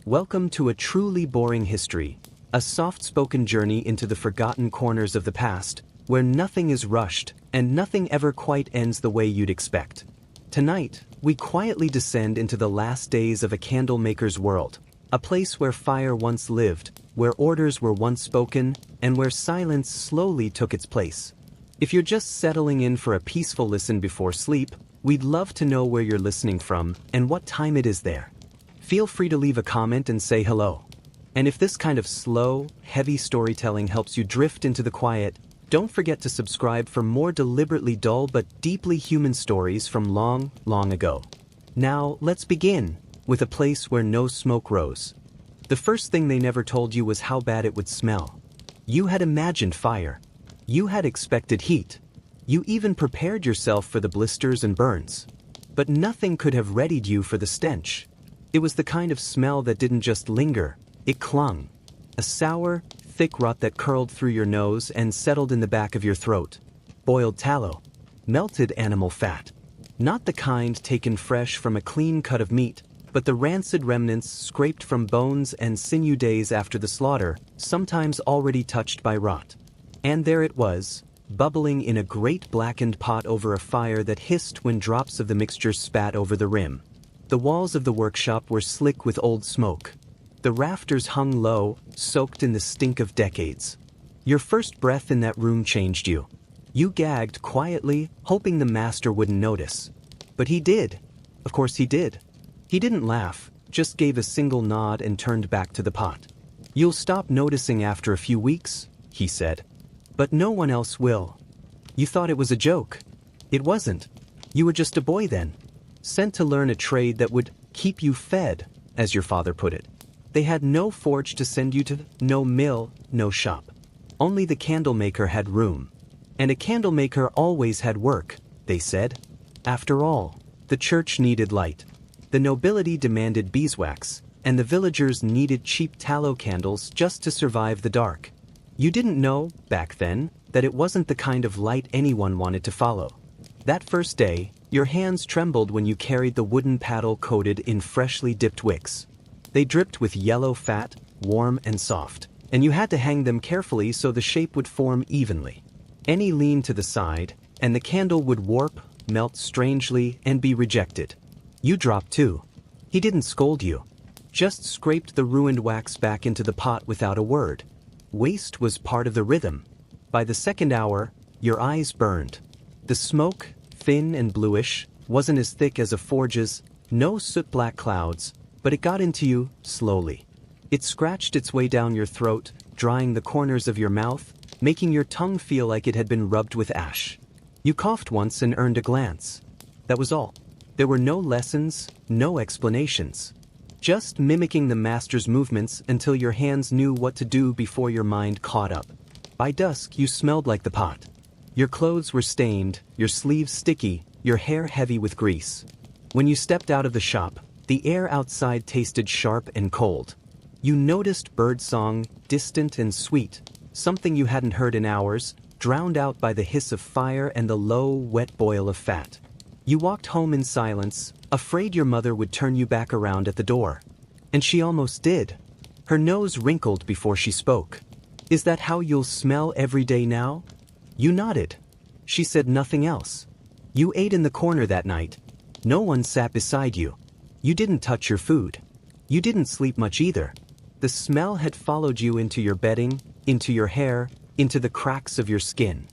Welcome to a truly boring history, a soft-spoken journey into the forgotten corners of the past, where nothing is rushed and nothing ever quite ends the way you'd expect. Tonight, we quietly descend into the last days of a candle maker's world, a place where fire once lived, where orders were once spoken, and where silence slowly took its place. If you're just settling in for a peaceful listen before sleep, we'd love to know where you're listening from and what time it is there. Feel free to leave a comment and say hello. And if this kind of slow, heavy storytelling helps you drift into the quiet, don't forget to subscribe for more deliberately dull but deeply human stories from long, long ago. Now, let's begin with a place where no smoke rose. The first thing they never told you was how bad it would smell. You had imagined fire. You had expected heat. You even prepared yourself for the blisters and burns. But nothing could have readied you for the stench. It was the kind of smell that didn't just linger, it clung. A sour, thick rot that curled through your nose and settled in the back of your throat. Boiled tallow. Melted animal fat. Not the kind taken fresh from a clean cut of meat, but the rancid remnants scraped from bones and sinew days after the slaughter, sometimes already touched by rot. And there it was, bubbling in a great blackened pot over a fire that hissed when drops of the mixture spat over the rim. The walls of the workshop were slick with old smoke. The rafters hung low, soaked in the stink of decades. Your first breath in that room changed you. You gagged quietly, hoping the master wouldn't notice. But he did. Of course he did. He didn't laugh, just gave a single nod and turned back to the pot. "You'll stop noticing after a few weeks," he said. "But no one else will. You thought it was a joke. It wasn't. You were just a boy then, sent to learn a trade that would keep you fed, as your father put it. They had no forge to send you to, no mill, no shop. Only the candle maker had room. And a candle maker always had work, they said. After all, the church needed light. The nobility demanded beeswax, and the villagers needed cheap tallow candles just to survive the dark. You didn't know, back then, that it wasn't the kind of light anyone wanted to follow. That first day, your hands trembled when you carried the wooden paddle coated in freshly dipped wicks. They dripped with yellow fat, warm and soft, and you had to hang them carefully so the shape would form evenly. Any lean to the side, and the candle would warp, melt strangely, and be rejected. You dropped too. He didn't scold you. Just scraped the ruined wax back into the pot without a word. Waste was part of the rhythm. By the second hour, your eyes burned. The smoke, thin and bluish, wasn't as thick as a forge's, no soot-black clouds, but it got into you, slowly. It scratched its way down your throat, drying the corners of your mouth, making your tongue feel like it had been rubbed with ash. You coughed once and earned a glance. That was all. There were no lessons, no explanations. Just mimicking the master's movements until your hands knew what to do before your mind caught up. By dusk, you smelled like the pot. Your clothes were stained, your sleeves sticky, your hair heavy with grease. When you stepped out of the shop, the air outside tasted sharp and cold. You noticed birdsong, distant and sweet, something you hadn't heard in hours, drowned out by the hiss of fire and the low, wet boil of fat. You walked home in silence, afraid your mother would turn you back around at the door. And she almost did. Her nose wrinkled before she spoke. "Is that how you'll smell every day now?" You nodded. She said nothing else. You ate in the corner that night. No one sat beside you. You didn't touch your food. You didn't sleep much either. The smell had followed you into your bedding, into your hair, into the cracks of your skin.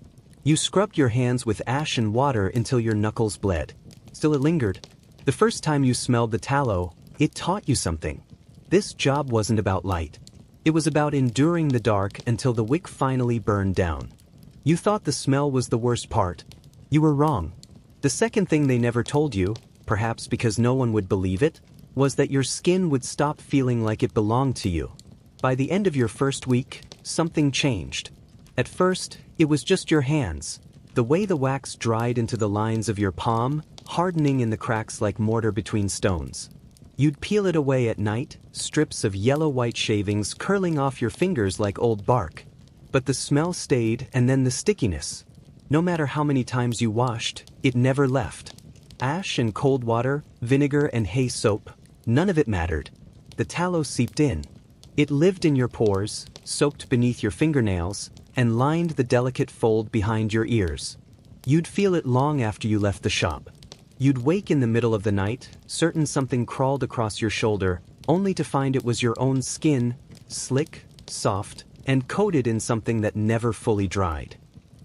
You scrubbed your hands with ash and water until your knuckles bled. Still it lingered. The first time you smelled the tallow, it taught you something. This job wasn't about light. It was about enduring the dark until the wick finally burned down. You thought the smell was the worst part. You were wrong. The second thing they never told you, perhaps because no one would believe it, was that your skin would stop feeling like it belonged to you. By the end of your first week, something changed. At first, it was just your hands. The way the wax dried into the lines of your palm, hardening in the cracks like mortar between stones. You'd peel it away at night, strips of yellow-white shavings curling off your fingers like old bark. But the smell stayed, and then the stickiness. No matter how many times you washed, it never left. Ash and cold water, vinegar and hay soap, none of it mattered. the tallow seeped in. It lived in your pores, soaked beneath your fingernails, and lined the delicate fold behind your ears. You'd feel it long after you left the shop. You'd wake in the middle of the night, certain something crawled across your shoulder, only to find it was your own skin, slick, soft, and coated in something that never fully dried.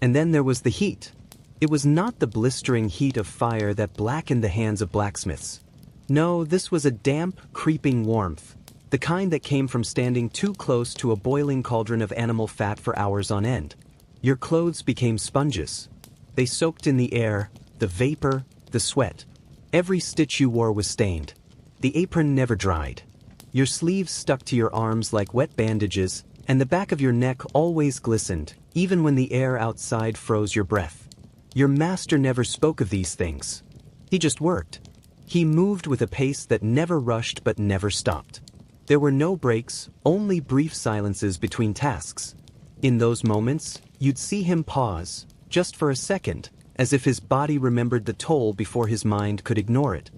And then there was the heat. It was not the blistering heat of fire that blackened the hands of blacksmiths. No, this was a damp, creeping warmth, the kind that came from standing too close to a boiling cauldron of animal fat for hours on end. Your clothes became sponges. They soaked in the air, the vapor, the sweat. Every stitch you wore was stained. The apron never dried. Your sleeves stuck to your arms like wet bandages, and the back of your neck always glistened, even when the air outside froze your breath. Your master never spoke of these things. He just worked. He moved with a pace that never rushed but never stopped. There were no breaks, only brief silences between tasks. In those moments, you'd see him pause, just for a second, as if his body remembered the toll before his mind could ignore it.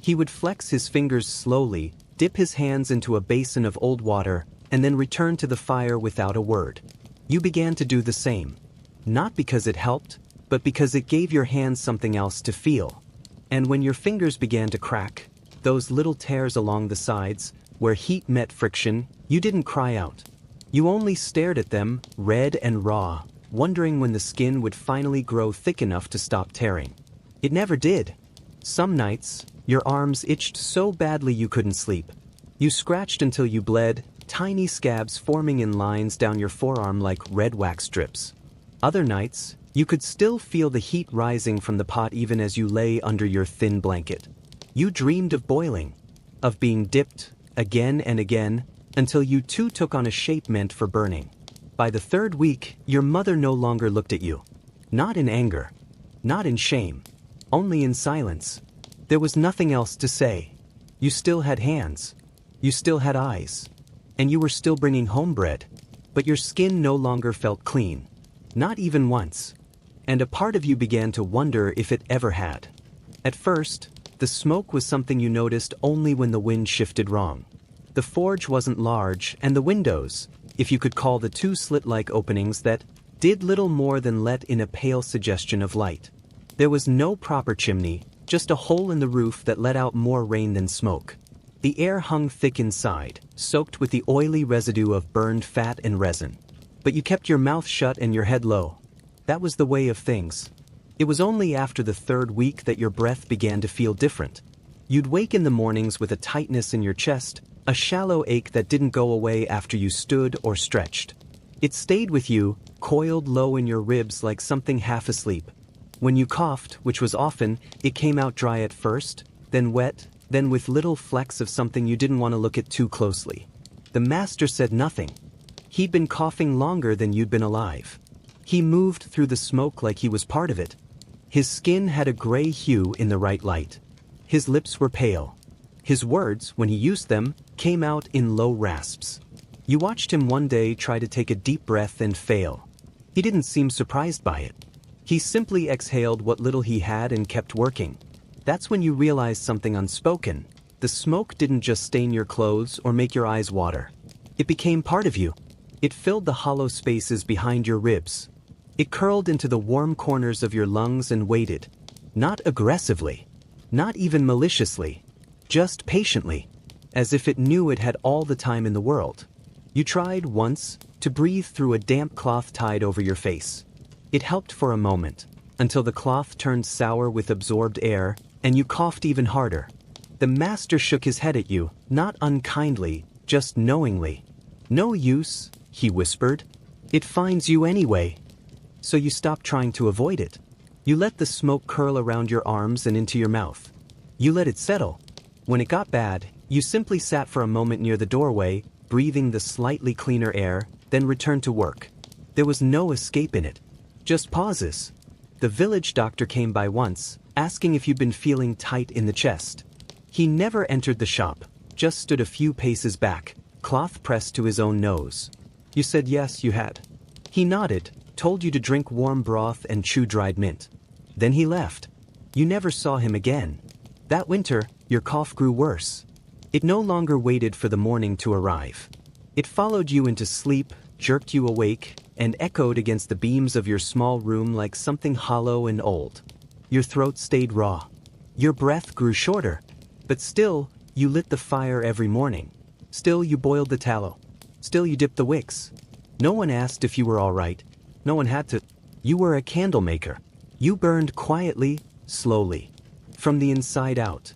He would flex his fingers slowly, dip his hands into a basin of old water, and then return to the fire without a word. You began to do the same. Not because it helped, but because it gave your hands something else to feel. And when your fingers began to crack, those little tears along the sides, where heat met friction, you didn't cry out. You only stared at them, red and raw, wondering when the skin would finally grow thick enough to stop tearing. It never did. Some nights, your arms itched so badly you couldn't sleep. You scratched until you bled, tiny scabs forming in lines down your forearm like red wax strips. Other nights, you could still feel the heat rising from the pot even as you lay under your thin blanket. You dreamed of boiling, of being dipped, again and again, until you too took on a shape meant for burning. By the third week, your mother no longer looked at you. Not in anger. Not in shame. Only in silence. There was nothing else to say. You still had hands. You still had eyes. And you were still bringing home bread. But your skin no longer felt clean. Not even once. And a part of you began to wonder if it ever had. At first, the smoke was something you noticed only when the wind shifted wrong. The forge wasn't large, and the windows, if you could call the two slit-like openings that did little more than let in a pale suggestion of light. There was no proper chimney, just a hole in the roof that let out more rain than smoke. The air hung thick inside, soaked with the oily residue of burned fat and resin. But you kept your mouth shut and your head low. That was the way of things. It was only after the third week that your breath began to feel different. You'd wake in the mornings with a tightness in your chest, a shallow ache that didn't go away after you stood or stretched. It stayed with you, coiled low in your ribs like something half asleep. When you coughed, which was often, it came out dry at first, then wet, then with little flecks of something you didn't want to look at too closely. The master said nothing. He'd been coughing longer than you'd been alive. He moved through the smoke like he was part of it. His skin had a gray hue in the right light. His lips were pale. His words, when he used them, came out in low rasps. You watched him one day try to take a deep breath and fail. He didn't seem surprised by it. He simply exhaled what little he had and kept working. That's when you realized something unspoken. The smoke didn't just stain your clothes or make your eyes water. It became part of you. It filled the hollow spaces behind your ribs. It curled into the warm corners of your lungs and waited. Not aggressively. Not even maliciously. Just patiently. As if it knew it had all the time in the world. You tried, once, to breathe through a damp cloth tied over your face. It helped for a moment, until the cloth turned sour with absorbed air, and you coughed even harder. The master shook his head at you, not unkindly, just knowingly. "No use," he whispered. "It finds you anyway." So you stopped trying to avoid it. You let the smoke curl around your arms and into your mouth. You let it settle. When it got bad, you simply sat for a moment near the doorway, breathing the slightly cleaner air, then returned to work. There was no escape in it. Just pauses. The village doctor came by once, asking if you'd been feeling tight in the chest. He never entered the shop, just stood a few paces back, cloth pressed to his own nose. You said yes, you had. He nodded, told you to drink warm broth and chew dried mint. Then he left. You never saw him again. That winter, your cough grew worse. It no longer waited for the morning to arrive. It followed you into sleep, jerked you awake, and echoed against the beams of your small room like something hollow and old. Your throat stayed raw. Your breath grew shorter. But still, you lit the fire every morning. Still, you boiled the tallow. Still, you dipped the wicks. No one asked if you were all right. No one had to. You were a candle maker. You burned quietly, slowly. From the inside out.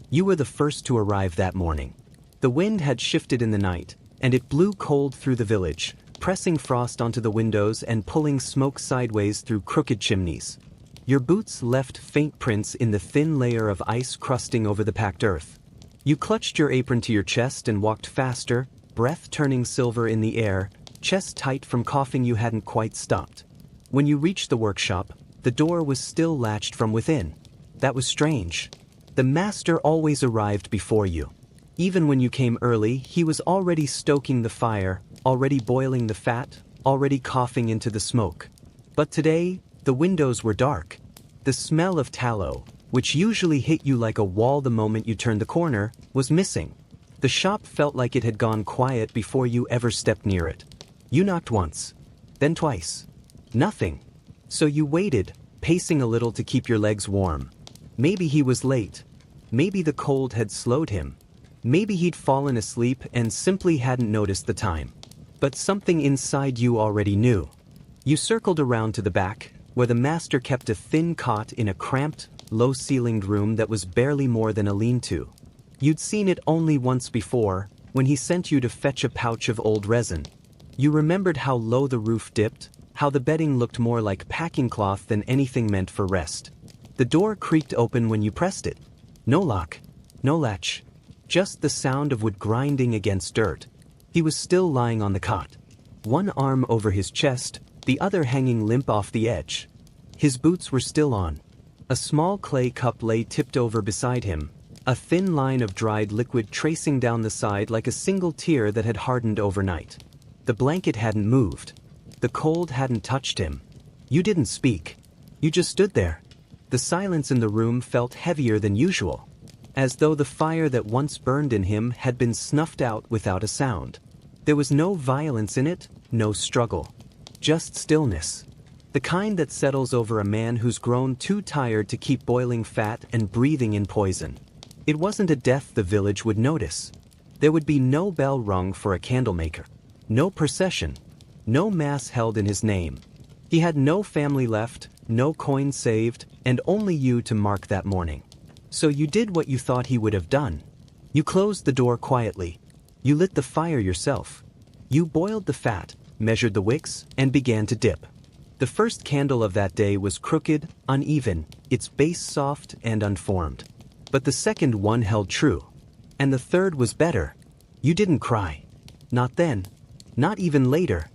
You were the first to arrive that morning. The wind had shifted in the night, and it blew cold through the village, pressing frost onto the windows and pulling smoke sideways through crooked chimneys. Your boots left faint prints in the thin layer of ice crusting over the packed earth. You clutched your apron to your chest and walked faster, breath turning silver in the air, chest tight from coughing you hadn't quite stopped. When you reached the workshop, the door was still latched from within. That was strange. The master always arrived before you. Even when you came early, he was already stoking the fire, already boiling the fat, already coughing into the smoke. But today, the windows were dark. The smell of tallow, which usually hit you like a wall the moment you turned the corner, was missing. The shop felt like it had gone quiet before you ever stepped near it. You knocked once, then twice. Nothing. So you waited, pacing a little to keep your legs warm. Maybe he was late. Maybe the cold had slowed him. Maybe he'd fallen asleep and simply hadn't noticed the time. But something inside you already knew. You circled around to the back, where the master kept a thin cot in a cramped, low-ceilinged room that was barely more than a lean-to. You'd seen it only once before, when he sent you to fetch a pouch of old resin. You remembered how low the roof dipped, how the bedding looked more like packing cloth than anything meant for rest. The door creaked open when you pressed it. No lock, no latch. Just the sound of wood grinding against dirt. He was still lying on the cot. One arm over his chest, the other hanging limp off the edge. His boots were still on. A small clay cup lay tipped over beside him, a thin line of dried liquid tracing down the side like a single tear that had hardened overnight. The blanket hadn't moved. The cold hadn't touched him. You didn't speak. You just stood there. The silence in the room felt heavier than usual, as though the fire that once burned in him had been snuffed out without a sound. There was no violence in it, no struggle. Just stillness. The kind that settles over a man who's grown too tired to keep boiling fat and breathing in poison. It wasn't a death the village would notice. There would be no bell rung for a candlemaker. No procession. No mass held in his name. He had no family left, no coin saved, and only you to mark that morning. So you did what you thought he would have done. You closed the door quietly. You lit the fire yourself. You boiled the fat, measured the wicks, and began to dip. The first candle of that day was crooked, uneven, its base soft and unformed. But the second one held true. And the third was better. You didn't cry. Not then. Not even later.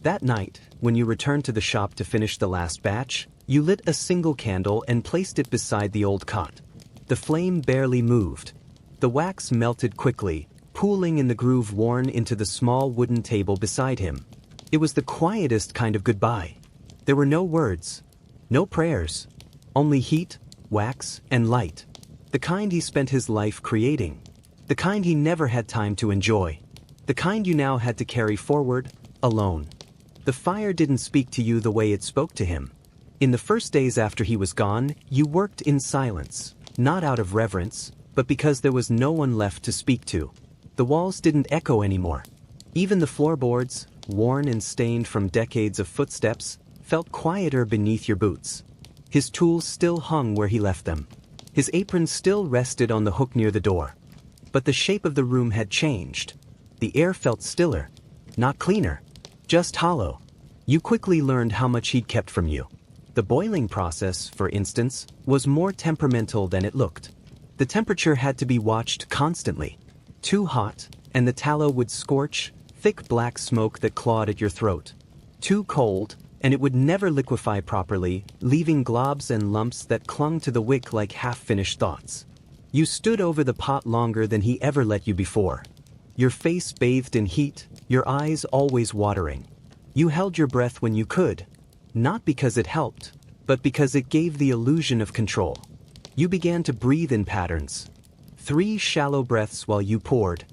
That night, when you returned to the shop to finish the last batch, you lit a single candle and placed it beside the old cot. The flame barely moved. The wax melted quickly, pooling in the groove worn into the small wooden table beside him. It was the quietest kind of goodbye. There were no words, no prayers, only heat, wax, and light. The kind he spent his life creating. The kind he never had time to enjoy. The kind you now had to carry forward, alone. The fire didn't speak to you the way it spoke to him. In the first days after he was gone, you worked in silence, not out of reverence, but because there was no one left to speak to. The walls didn't echo anymore. Even the floorboards, worn and stained from decades of footsteps, felt quieter beneath your boots. His tools still hung where he left them. His apron still rested on the hook near the door. But the shape of the room had changed. The air felt stiller, not cleaner, just hollow. You quickly learned how much he'd kept from you. The boiling process, for instance, was more temperamental than it looked. The temperature had to be watched constantly. Too hot, and the tallow would scorch, thick black smoke that clawed at your throat. Too cold, and it would never liquefy properly, leaving globs and lumps that clung to the wick like half-finished thoughts. You stood over the pot longer than he ever let you before. Your face bathed in heat, your eyes always watering. You held your breath when you could, not because it helped, but because it gave the illusion of control. You began to breathe in patterns. 3 shallow breaths while you poured.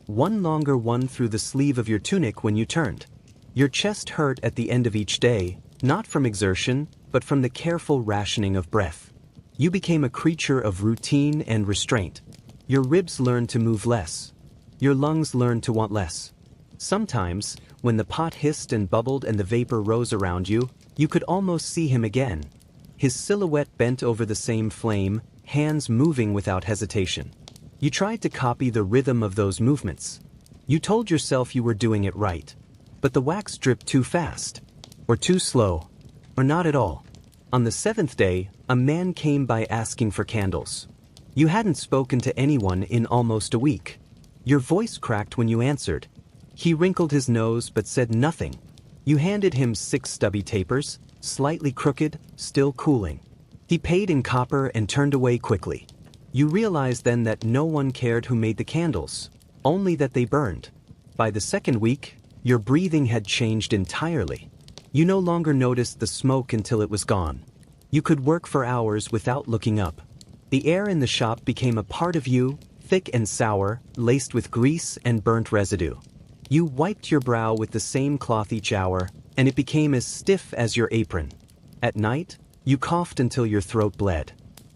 1 longer one through the sleeve of your tunic when you turned. Your chest hurt at the end of each day, not from exertion, but from the careful rationing of breath. You became a creature of routine and restraint. Your ribs learned to move less. Your lungs learned to want less. Sometimes, when the pot hissed and bubbled and the vapor rose around you, you could almost see him again. His silhouette bent over the same flame, hands moving without hesitation. You tried to copy the rhythm of those movements. You told yourself you were doing it right. But the wax dripped too fast. Or too slow. Or not at all. On the 7th day, a man came by asking for candles. You hadn't spoken to anyone in almost a week. Your voice cracked when you answered. He wrinkled his nose but said nothing. You handed him 6 stubby tapers, slightly crooked, still cooling. He paid in copper and turned away quickly. You realized then that no one cared who made the candles, only that they burned. By the 2nd week, your breathing had changed entirely. You no longer noticed the smoke until it was gone. You could work for hours without looking up. The air in the shop became a part of you, thick and sour, laced with grease and burnt residue. You wiped your brow with the same cloth each hour, and it became as stiff as your apron. At night, you coughed until your throat bled.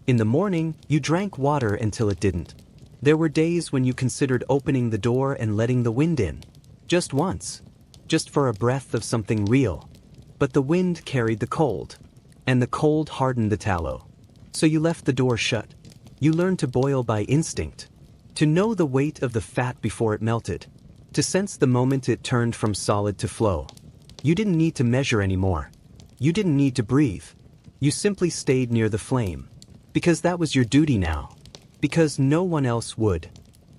In the morning, you drank water until it didn't. There were days when you considered opening the door and letting the wind in. Just once. Just for a breath of something real. But the wind carried the cold. And the cold hardened the tallow. So you left the door shut. You learned to boil by instinct. To know the weight of the fat before it melted. To sense the moment it turned from solid to flow. You didn't need to measure anymore. You didn't need to breathe. You simply stayed near the flame. Because that was your duty now. Because no one else would.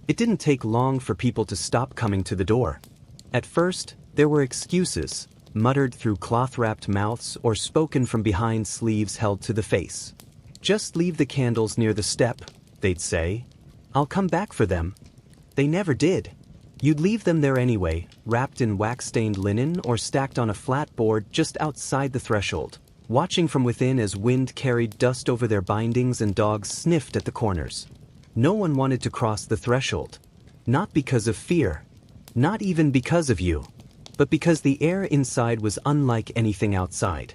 It didn't take long for people to stop coming to the door. At first, there were excuses, muttered through cloth-wrapped mouths or spoken from behind sleeves held to the face. Just leave the candles near the step, they'd say. I'll come back for them. They never did. You'd leave them there anyway, wrapped in wax-stained linen or stacked on a flat board just outside the threshold, watching from within as wind carried dust over their bindings and dogs sniffed at the corners. No one wanted to cross the threshold. Not because of fear. Not even because of you. But because the air inside was unlike anything outside.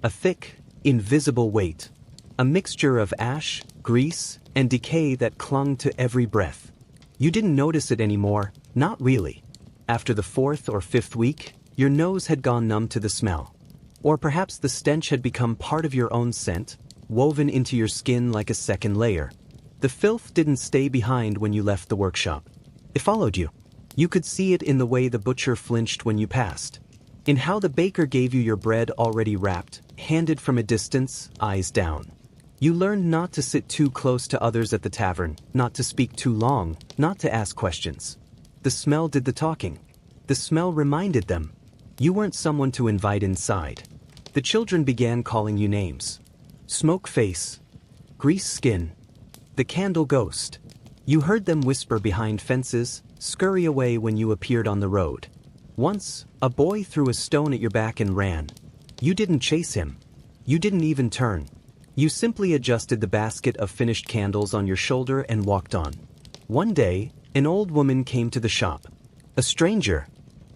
A thick, invisible weight. A mixture of ash, grease, and decay that clung to every breath. You didn't notice it anymore, not really. After the 4th or 5th week, your nose had gone numb to the smell. Or perhaps the stench had become part of your own scent, woven into your skin like a second layer. The filth didn't stay behind when you left the workshop. It followed you. You could see it in the way the butcher flinched when you passed. In how the baker gave you your bread already wrapped, handed from a distance, eyes down. You learned not to sit too close to others at the tavern, not to speak too long, not to ask questions. The smell did the talking. The smell reminded them. You weren't someone to invite inside. The children began calling you names. Smoke face. Grease skin. The candle ghost. You heard them whisper behind fences, scurry away when you appeared on the road. Once, a boy threw a stone at your back and ran. You didn't chase him. You didn't even turn. You simply adjusted the basket of finished candles on your shoulder and walked on. One day, an old woman came to the shop. A stranger.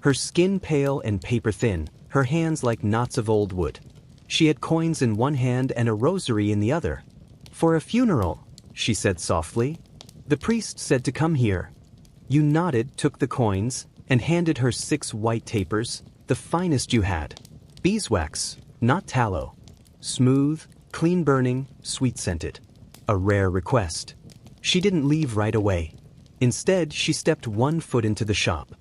Her skin pale and paper thin, her hands like knots of old wood. She had coins in one hand and a rosary in the other. For a funeral, she said softly. The priest said to come here. You nodded, took the coins, and handed her 6 white tapers, the finest you had. Beeswax, not tallow. Smooth, clean-burning, sweet-scented. A rare request. She didn't leave right away. Instead, she stepped 1 foot into the shop.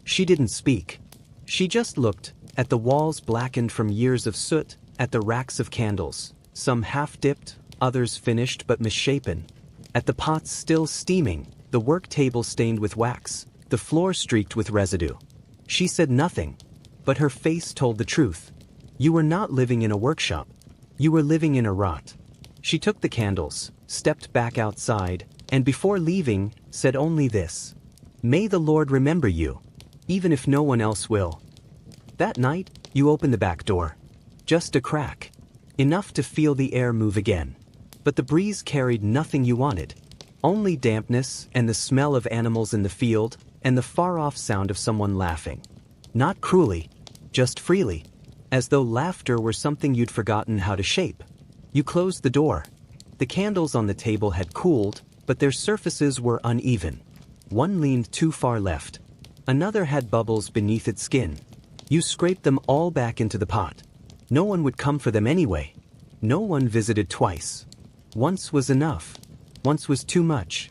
She didn't speak. She just looked, at the walls blackened from years of soot, at the racks of candles, some half-dipped, others finished but misshapen. At the pots still steaming, the work table stained with wax, the floor streaked with residue. She said nothing, but her face told the truth. You were not living in a workshop. You were living in a rot. She took the candles, stepped back outside, and before leaving, said only this. May the Lord remember you, even if no one else will. That night, you opened the back door. Just a crack. Enough to feel the air move again. But the breeze carried nothing you wanted. Only dampness and the smell of animals in the field and the far-off sound of someone laughing. Not cruelly, just freely, as though laughter were something you'd forgotten how to shape. You closed the door. The candles on the table had cooled, but their surfaces were uneven. One leaned too far left. Another had bubbles beneath its skin. You scraped them all back into the pot. No one would come for them anyway. No one visited twice. Once was enough. Once was too much.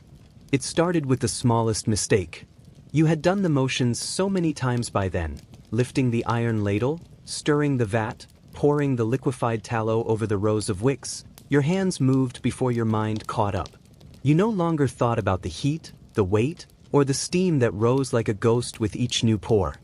It started with the smallest mistake. You had done the motions so many times by then, lifting the iron ladle, stirring the vat, pouring the liquefied tallow over the rows of wicks. Your hands moved before your mind caught up. You no longer thought about the heat, the weight, or the steam that rose like a ghost with each new pour.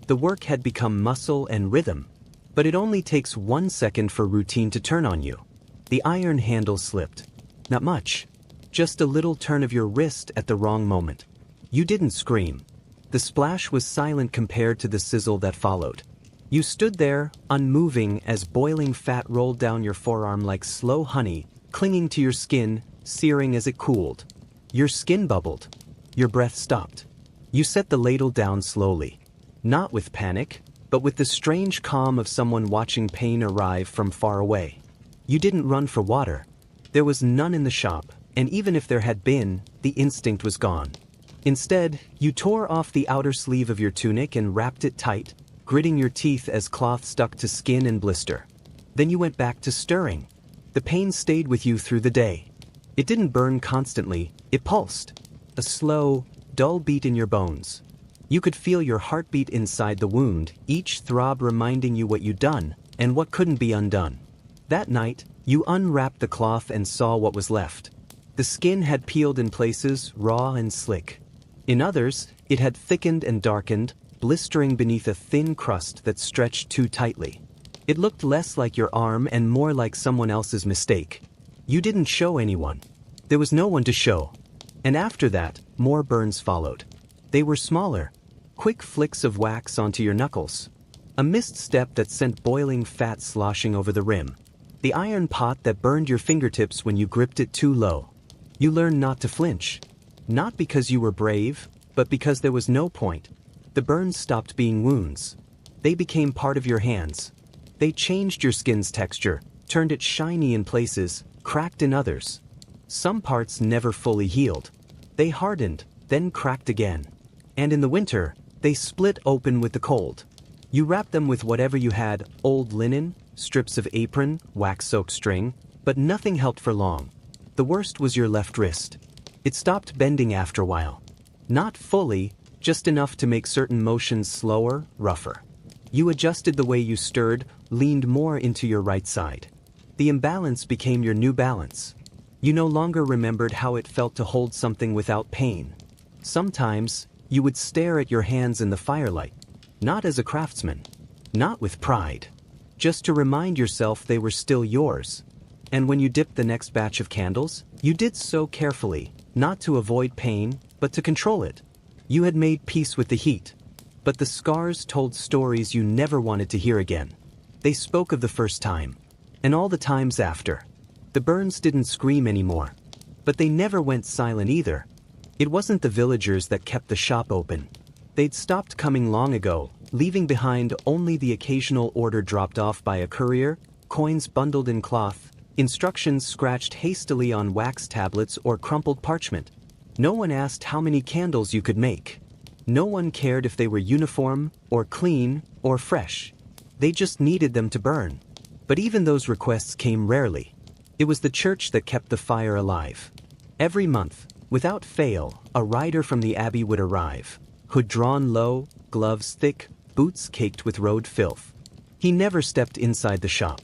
The work had become muscle and rhythm. But it only takes 1 second for routine to turn on you. The iron handle slipped. Not much. Just a little turn of your wrist at the wrong moment. You didn't scream. The splash was silent compared to the sizzle that followed. You stood there, unmoving as boiling fat rolled down your forearm like slow honey, clinging to your skin, searing as it cooled. Your skin bubbled. Your breath stopped. You set the ladle down slowly. Not with panic, but with the strange calm of someone watching pain arrive from far away. You didn't run for water. There was none in the shop, and even if there had been, the instinct was gone. Instead, you tore off the outer sleeve of your tunic and wrapped it tight, gritting your teeth as cloth stuck to skin and blister. Then you went back to stirring. The pain stayed with you through the day. It didn't burn constantly, it pulsed. A slow, dull beat in your bones. You could feel your heartbeat inside the wound, each throb reminding you what you'd done and what couldn't be undone. That night, you unwrapped the cloth and saw what was left. The skin had peeled in places, raw and slick. In others, it had thickened and darkened, blistering beneath a thin crust that stretched too tightly. It looked less like your arm and more like someone else's mistake. You didn't show anyone. There was no one to show. And after that, more burns followed. They were smaller. Quick flicks of wax onto your knuckles. A misstep that sent boiling fat sloshing over the rim. The iron pot that burned your fingertips when you gripped it too low. You learned not to flinch. Not because you were brave, but because there was no point. The burns stopped being wounds. They became part of your hands. They changed your skin's texture, turned it shiny in places, cracked in others. Some parts never fully healed. They hardened, then cracked again. And in the winter, they split open with the cold. You wrapped them with whatever you had, old linen, strips of apron, wax-soaked string, but nothing helped for long. The worst was your left wrist. It stopped bending after a while. Not fully, just enough to make certain motions slower, rougher. You adjusted the way you stirred, leaned more into your right side. The imbalance became your new balance. You no longer remembered how it felt to hold something without pain. Sometimes, you would stare at your hands in the firelight, not as a craftsman, not with pride, just to remind yourself they were still yours. And when you dipped the next batch of candles, you did so carefully, not to avoid pain, but to control it. You had made peace with the heat, but the scars told stories you never wanted to hear again. They spoke of the first time, and all the times after. The burns didn't scream anymore, but they never went silent either. It wasn't the villagers that kept the shop open. They'd stopped coming long ago, leaving behind only the occasional order dropped off by a courier, coins bundled in cloth, instructions scratched hastily on wax tablets or crumpled parchment. No one asked how many candles you could make. No one cared if they were uniform, or clean, or fresh. They just needed them to burn. But even those requests came rarely. It was the church that kept the fire alive. Every month, without fail, a rider from the abbey would arrive, hood drawn low, gloves thick, boots caked with road filth. He never stepped inside the shop.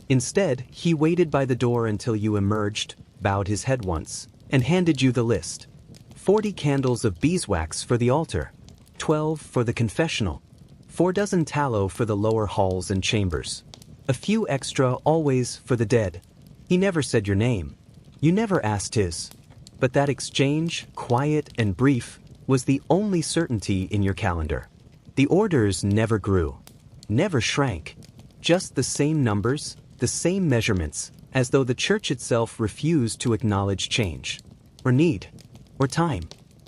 Instead, he waited by the door until you emerged, bowed his head once, and handed you the list. 40 candles of beeswax for the altar, 12 for the confessional, 4 dozen tallow for the lower halls and chambers. A few extra always for the dead. He never said your name. You never asked his. But that exchange, quiet and brief, was the only certainty in your calendar. The orders never grew, never shrank. Just the same numbers, the same measurements, as though the church itself refused to acknowledge change. or need, or time.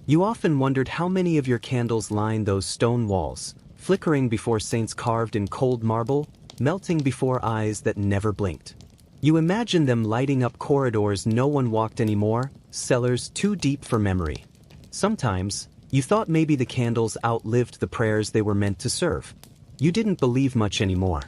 You often wondered how many of your candles lined those stone walls, flickering before saints carved in cold marble, melting before eyes that never blinked. You imagined them lighting up corridors no one walked anymore, cellars too deep for memory. Sometimes, you thought maybe the candles outlived the prayers they were meant to serve. You didn't believe much anymore.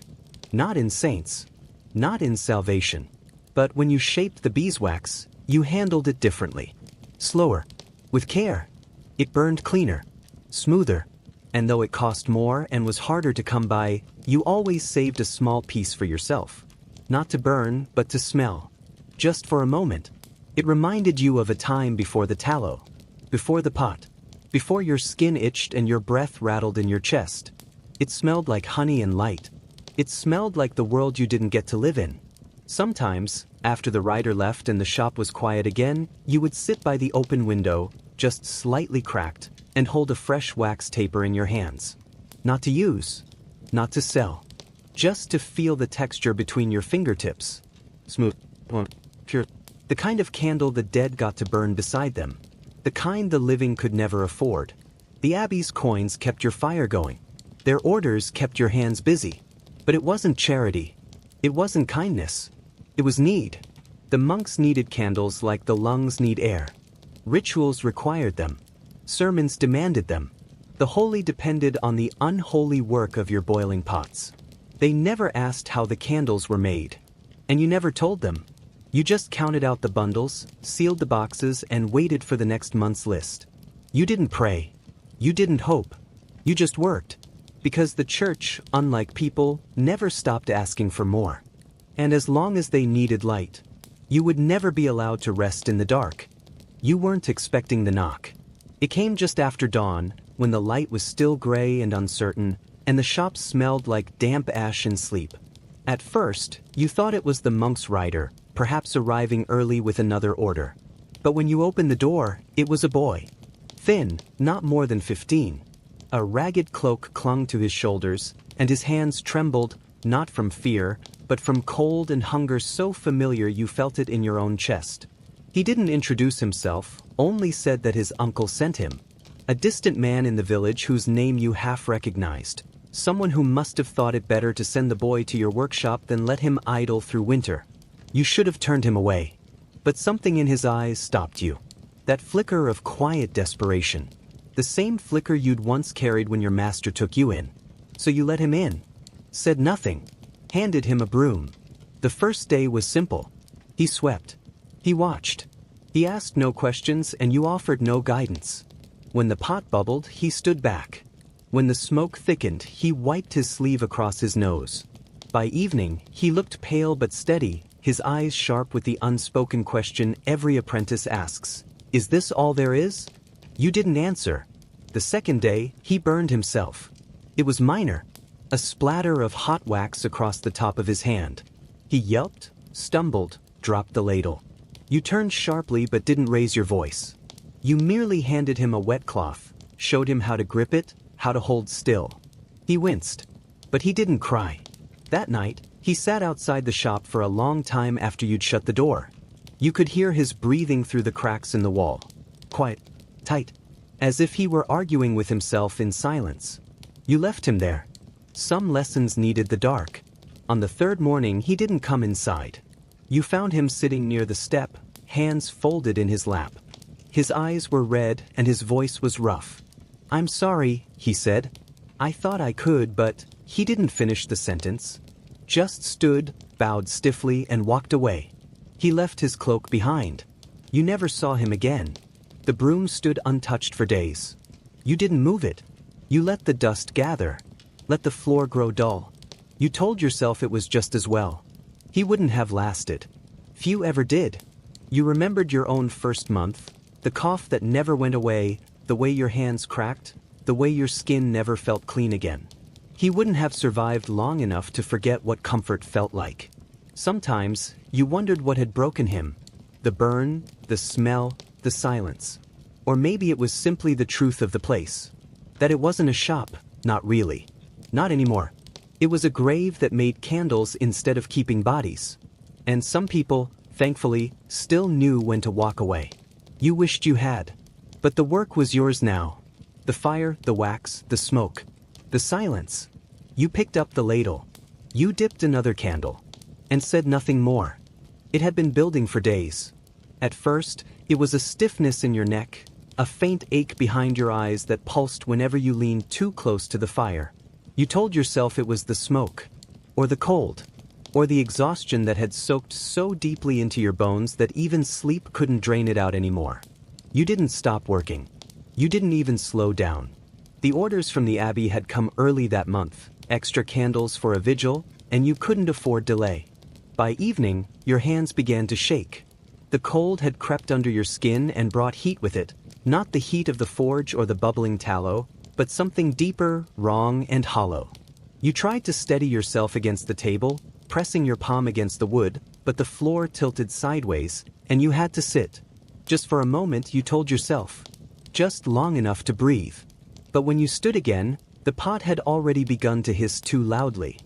Not in saints. Not in salvation. But when you shaped the beeswax, you handled it differently. Slower. With care. It burned cleaner. Smoother. And though it cost more and was harder to come by, you always saved a small piece for yourself. Not to burn, but to smell. Just for a moment. It reminded you of a time before the tallow. Before the pot. Before your skin itched and your breath rattled in your chest. It smelled like honey and light. It smelled like the world you didn't get to live in. Sometimes, after the rider left and the shop was quiet again, you would sit by the open window, just slightly cracked, and hold a fresh wax taper in your hands. Not to use. Not to sell. Just to feel the texture between your fingertips. Smooth. Pure. The kind of candle the dead got to burn beside them. The kind the living could never afford. The abbey's coins kept your fire going. Their orders kept your hands busy. But it wasn't charity. It wasn't kindness. It was need. The monks needed candles like the lungs need air. Rituals required them. Sermons demanded them. The holy depended on the unholy work of your boiling pots. They never asked how the candles were made. And you never told them. You just counted out the bundles, sealed the boxes, and waited for the next month's list. You didn't pray. You didn't hope. You just worked. Because the church, unlike people, never stopped asking for more. And as long as they needed light, you would never be allowed to rest in the dark. You weren't expecting the knock. It came just after dawn, when the light was still gray and uncertain, and the shop smelled like damp ash and sleep. At first, you thought it was the monk's rider, perhaps arriving early with another order. But when you opened the door, it was a boy. Thin, not more than 15. A ragged cloak clung to his shoulders, and his hands trembled, not from fear, but from cold and hunger so familiar you felt it in your own chest. He didn't introduce himself, only said that his uncle sent him. A distant man in the village whose name you half recognized. Someone who must have thought it better to send the boy to your workshop than let him idle through winter. You should have turned him away. But something in his eyes stopped you. That flicker of quiet desperation. The same flicker you'd once carried when your master took you in. So you let him in. Said nothing. Handed him a broom. The first day was simple. He swept. He watched. He asked no questions and you offered no guidance. When the pot bubbled, he stood back. When the smoke thickened, he wiped his sleeve across his nose. By evening, he looked pale but steady, his eyes sharp with the unspoken question every apprentice asks. Is this all there is? You didn't answer. The second day, he burned himself. It was minor. A splatter of hot wax across the top of his hand. He yelped, stumbled, dropped the ladle. You turned sharply but didn't raise your voice. You merely handed him a wet cloth, showed him how to grip it, how to hold still. He winced. But he didn't cry. That night, he sat outside the shop for a long time after you'd shut the door. You could hear his breathing through the cracks in the wall. Quiet. Tight. As if he were arguing with himself in silence. You left him there. Some lessons needed the dark. On the third morning, he didn't come inside. You found him sitting near the step, hands folded in his lap. His eyes were red and his voice was rough. I'm sorry, he said. I thought I could, but he didn't finish the sentence. Just stood, bowed stiffly, and walked away. He left his cloak behind. You never saw him again. The broom stood untouched for days. You didn't move it. You let the dust gather. Let the floor grow dull. You told yourself it was just as well. He wouldn't have lasted. Few ever did. You remembered your own first month, the cough that never went away, the way your hands cracked, the way your skin never felt clean again. He wouldn't have survived long enough to forget what comfort felt like. Sometimes, you wondered what had broken him. The burn, the smell, the silence. Or maybe it was simply the truth of the place. That it wasn't a shop, not really. Not anymore. It was a grave that made candles instead of keeping bodies. And some people, thankfully, still knew when to walk away. You wished you had. But the work was yours now. The fire, the wax, the smoke. The silence. You picked up the ladle. You dipped another candle. And said nothing more. It had been building for days. At first, it was a stiffness in your neck, a faint ache behind your eyes that pulsed whenever you leaned too close to the fire. You told yourself it was the smoke, or the cold, or the exhaustion that had soaked so deeply into your bones that even sleep couldn't drain it out anymore. You didn't stop working. You didn't even slow down. The orders from the Abbey had come early that month, extra candles for a vigil, and you couldn't afford delay. By evening, your hands began to shake. The cold had crept under your skin and brought heat with it, not the heat of the forge or the bubbling tallow, but something deeper, wrong, and hollow. You tried to steady yourself against the table, pressing your palm against the wood, but the floor tilted sideways, and you had to sit. Just for a moment, you told yourself. Just long enough to breathe. But when you stood again, the pot had already begun to hiss too loudly.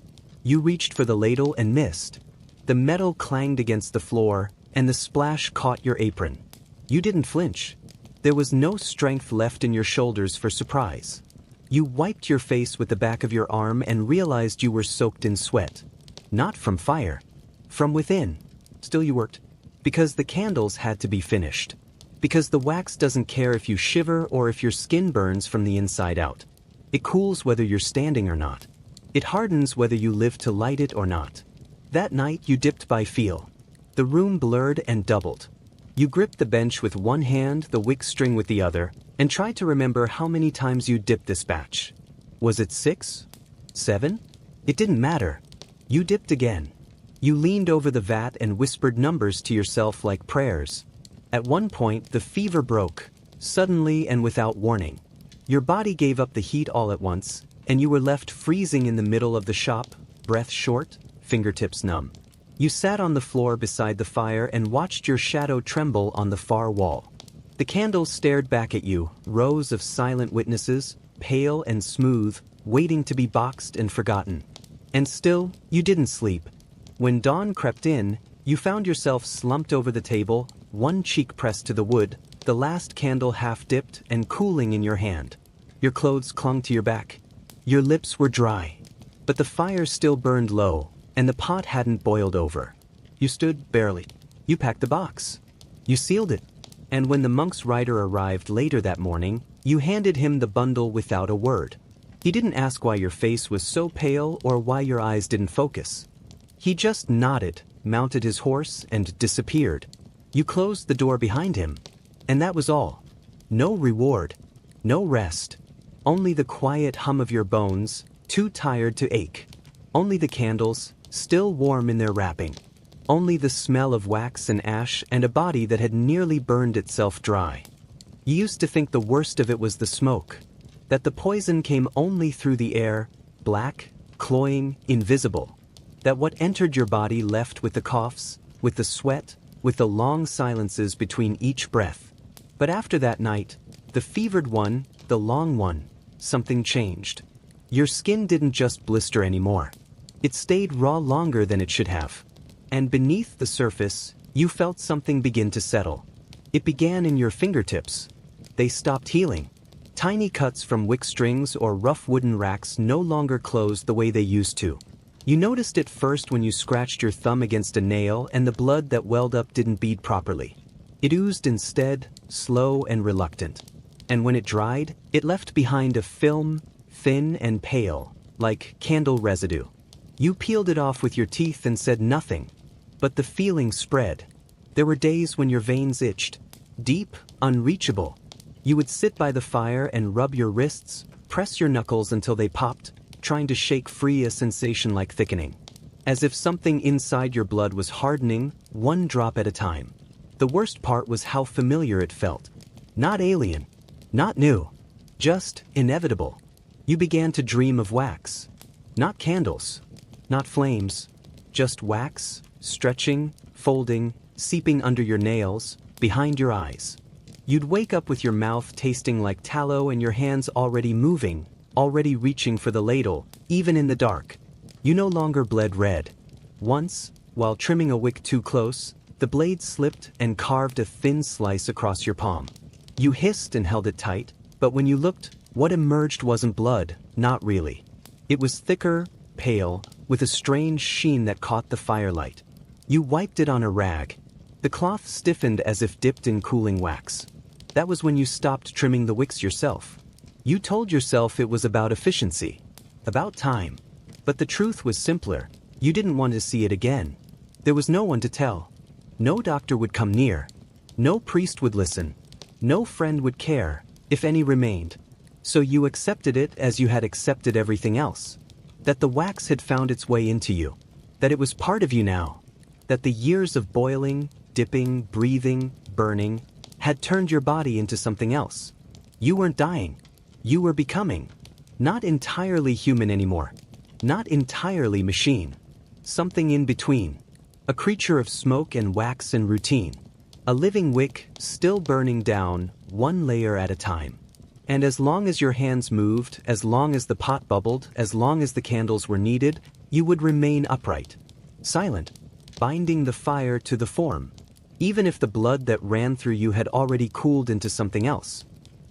You reached for the ladle and missed. The metal clanged against the floor, and the splash caught your apron. You didn't flinch. There was no strength left in your shoulders for surprise. You wiped your face with the back of your arm and realized you were soaked in sweat. Not from fire. From within. Still you worked. Because the candles had to be finished. Because the wax doesn't care if you shiver or if your skin burns from the inside out. It cools whether you're standing or not. It hardens whether you live to light it or not. That night you dipped by feel. The room blurred and doubled. You gripped the bench with one hand, the wick string with the other, and tried to remember how many times you dipped this batch. Was it 6? 7? It didn't matter. You dipped again. You leaned over the vat and whispered numbers to yourself like prayers. At one point, the fever broke, suddenly and without warning. Your body gave up the heat all at once, and you were left freezing in the middle of the shop, breath short, fingertips numb. You sat on the floor beside the fire and watched your shadow tremble on the far wall. The candles stared back at you, rows of silent witnesses, pale and smooth, waiting to be boxed and forgotten. And still, you didn't sleep. When dawn crept in, you found yourself slumped over the table, one cheek pressed to the wood, the last candle half dipped and cooling in your hand. Your clothes clung to your back. Your lips were dry. But the fire still burned low, and the pot hadn't boiled over. You stood barely. You packed the box. You sealed it. And when the monk's rider arrived later that morning, you handed him the bundle without a word. He didn't ask why your face was so pale or why your eyes didn't focus. He just nodded, mounted his horse, and disappeared. You closed the door behind him. And that was all. No reward. No rest. Only the quiet hum of your bones, too tired to ache. Only the candles, still warm in their wrapping. Only the smell of wax and ash and a body that had nearly burned itself dry. You used to think the worst of it was the smoke. That the poison came only through the air, black, cloying, invisible. That what entered your body left with the coughs, with the sweat, with the long silences between each breath. But after that night, the fevered one, the long one, something changed. Your skin didn't just blister anymore. It stayed raw longer than it should have. And beneath the surface, you felt something begin to settle. It began in your fingertips. They stopped healing. Tiny cuts from wick strings or rough wooden racks no longer closed the way they used to. You noticed it first when you scratched your thumb against a nail and the blood that welled up didn't bead properly. It oozed instead, slow and reluctant. And when it dried, it left behind a film, thin and pale, like candle residue. You peeled it off with your teeth and said nothing. But the feeling spread. There were days when your veins itched. Deep, unreachable. You would sit by the fire and rub your wrists, press your knuckles until they popped, trying to shake free a sensation like thickening. As if something inside your blood was hardening, one drop at a time. The worst part was how familiar it felt. Not alien. Not new. Just inevitable. You began to dream of wax. Not candles. Not flames. Just wax, stretching, folding, seeping under your nails, behind your eyes. You'd wake up with your mouth tasting like tallow and your hands already moving, already reaching for the ladle, even in the dark. You no longer bled red. Once, while trimming a wick too close, The blade slipped and carved a thin slice across your palm. You hissed and held it tight, but when you looked, what emerged wasn't blood, not really. It was thicker, pale, with a strange sheen that caught the firelight. You wiped it on a rag. The cloth stiffened as if dipped in cooling wax. That was when you stopped trimming the wicks yourself. You told yourself it was about efficiency, about time. But the truth was simpler. You didn't want to see it again. There was no one to tell. No doctor would come near. No priest would listen. No friend would care, if any remained. So you accepted it as you had accepted everything else. That the wax had found its way into you. That it was part of you now. That the years of boiling, dipping, breathing, burning, had turned your body into something else. You weren't dying. You were becoming. Not entirely human anymore. Not entirely machine. Something in between. A creature of smoke and wax and routine. A living wick, still burning down, one layer at a time. And as long as your hands moved, as long as the pot bubbled, as long as the candles were needed, you would remain upright. Silent. Binding the fire to the form. Even if the blood that ran through you had already cooled into something else.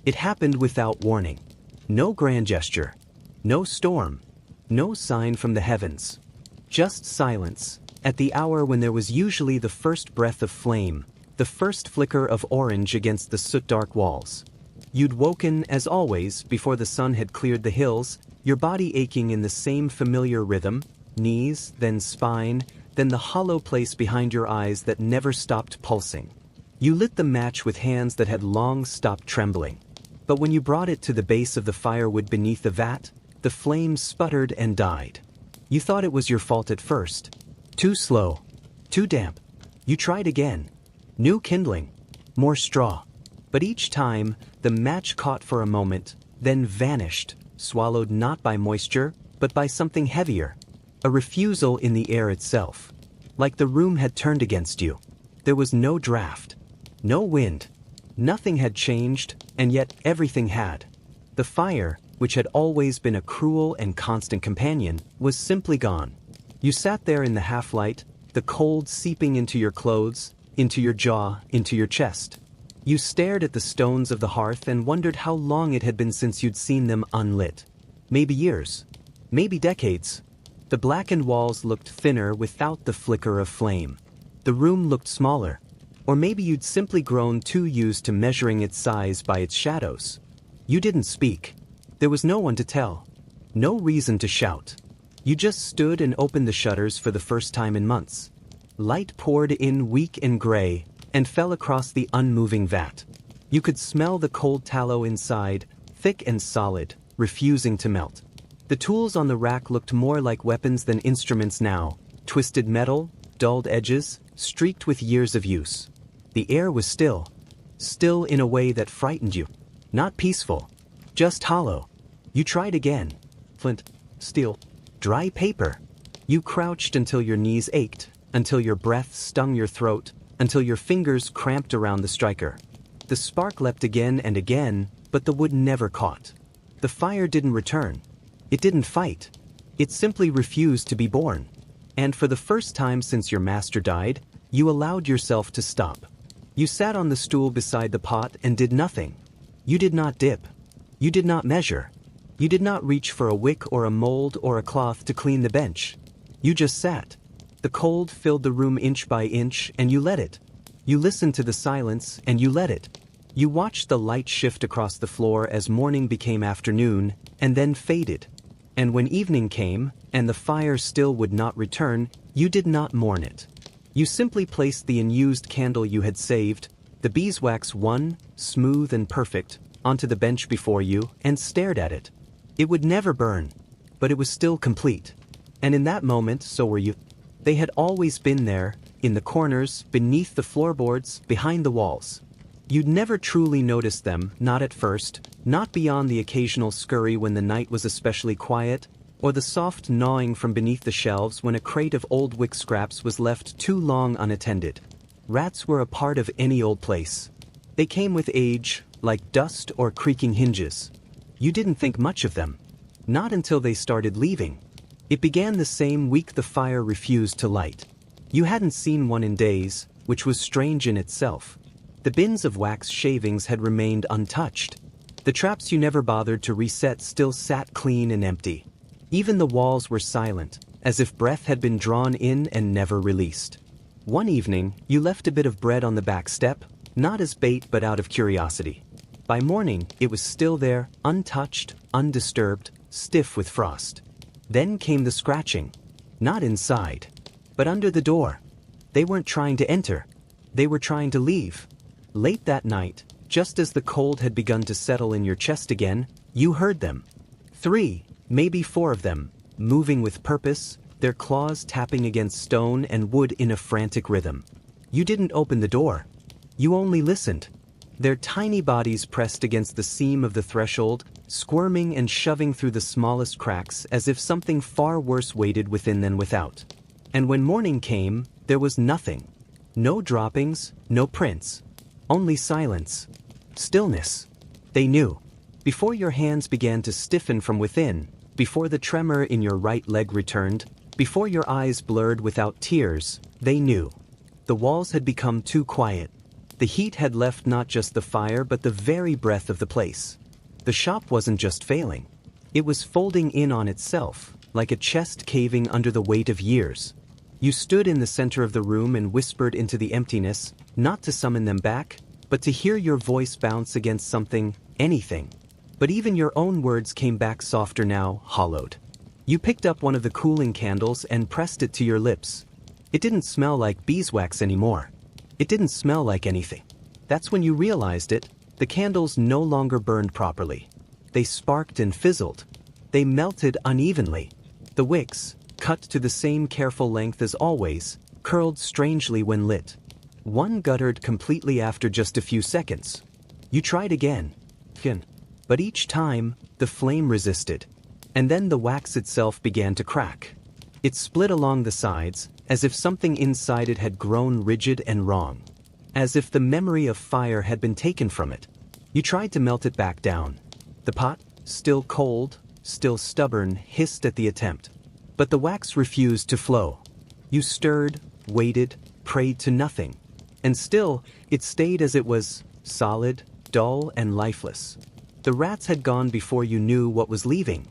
It happened without warning. No grand gesture. No storm. No sign from the heavens. Just silence, at the hour when there was usually the first breath of flame, the first flicker of orange against the soot-dark walls. You'd woken, as always, before the sun had cleared the hills, your body aching in the same familiar rhythm, knees, then spine, then the hollow place behind your eyes that never stopped pulsing. You lit the match with hands that had long stopped trembling. But when you brought it to the base of the firewood beneath the vat, the flame sputtered and died. You thought it was your fault at first. Too slow. Too damp. You tried again. New kindling. More straw. But each time, the match caught for a moment, then vanished, swallowed not by moisture, but by something heavier. A refusal in the air itself. Like the room had turned against you. There was no draft. No wind. Nothing had changed, and yet everything had. The fire, which had always been a cruel and constant companion, was simply gone. You sat there in the half-light, the cold seeping into your clothes, into your jaw, into your chest. You stared at the stones of the hearth and wondered how long it had been since you'd seen them unlit. Maybe years. Maybe decades. The blackened walls looked thinner without the flicker of flame. The room looked smaller. Or maybe you'd simply grown too used to measuring its size by its shadows. You didn't speak. There was no one to tell. No reason to shout. You just stood and opened the shutters for the first time in months. Light poured in weak and gray, and fell across the unmoving vat. You could smell the cold tallow inside, thick and solid, refusing to melt. The tools on the rack looked more like weapons than instruments now, twisted metal, dulled edges, streaked with years of use. The air was still. Still in a way that frightened you. Not peaceful. Just hollow. You tried again. Flint. Steel. Dry paper. You crouched until your knees ached, until your breath stung your throat, until your fingers cramped around the striker. The spark leapt again and again, but the wood never caught. The fire didn't return. It didn't fight. It simply refused to be born. And for the first time since your master died, you allowed yourself to stop. You sat on the stool beside the pot and did nothing. You did not dip. You did not measure. You did not reach for a wick or a mold or a cloth to clean the bench. You just sat. The cold filled the room inch by inch, and you let it. You listened to the silence, and you let it. You watched the light shift across the floor as morning became afternoon, and then faded. And when evening came, and the fire still would not return, you did not mourn it. You simply placed the unused candle you had saved, the beeswax one, smooth and perfect, onto the bench before you, and stared at it. It would never burn, but it was still complete. And in that moment, so were you. They had always been there, in the corners, beneath the floorboards, behind the walls. You'd never truly noticed them, not at first, not beyond the occasional scurry when the night was especially quiet, or the soft gnawing from beneath the shelves when a crate of old wick scraps was left too long unattended. Rats were a part of any old place. They came with age, like dust or creaking hinges. You didn't think much of them. Not until they started leaving. It began the same week the fire refused to light. You hadn't seen one in days, which was strange in itself. The bins of wax shavings had remained untouched. The traps you never bothered to reset still sat clean and empty. Even the walls were silent, as if breath had been drawn in and never released. One evening, you left a bit of bread on the back step, not as bait but out of curiosity. By morning, it was still there, untouched, undisturbed, stiff with frost. Then came the scratching. Not inside, but under the door. They weren't trying to enter. They were trying to leave. Late that night, just as the cold had begun to settle in your chest again, you heard them. 3, maybe 4 of them, moving with purpose, their claws tapping against stone and wood in a frantic rhythm. You didn't open the door. You only listened. Their tiny bodies pressed against the seam of the threshold, squirming and shoving through the smallest cracks as if something far worse waited within than without. And when morning came, there was nothing. No droppings, no prints. Only silence. Stillness. They knew. Before your hands began to stiffen from within, before the tremor in your right leg returned, before your eyes blurred without tears, they knew. The walls had become too quiet. The heat had left not just the fire but the very breath of the place. The shop wasn't just failing. It was folding in on itself, like a chest caving under the weight of years. You stood in the center of the room and whispered into the emptiness, not to summon them back, but to hear your voice bounce against something, anything. But even your own words came back softer now, hollowed. You picked up one of the cooling candles and pressed it to your lips. It didn't smell like beeswax anymore. It didn't smell like anything. That's when you realized it. The candles no longer burned properly. They sparked and fizzled. They melted unevenly. The wicks, cut to the same careful length as always, curled strangely when lit. One guttered completely after just a few seconds. You tried again. But each time, the flame resisted. And then the wax itself began to crack. It split along the sides, as if something inside it had grown rigid and wrong. As if the memory of fire had been taken from it. You tried to melt it back down. The pot, still cold, still stubborn, hissed at the attempt. But the wax refused to flow. You stirred, waited, prayed to nothing. And still, it stayed as it was, solid, dull, and lifeless. The rats had gone before you knew what was leaving.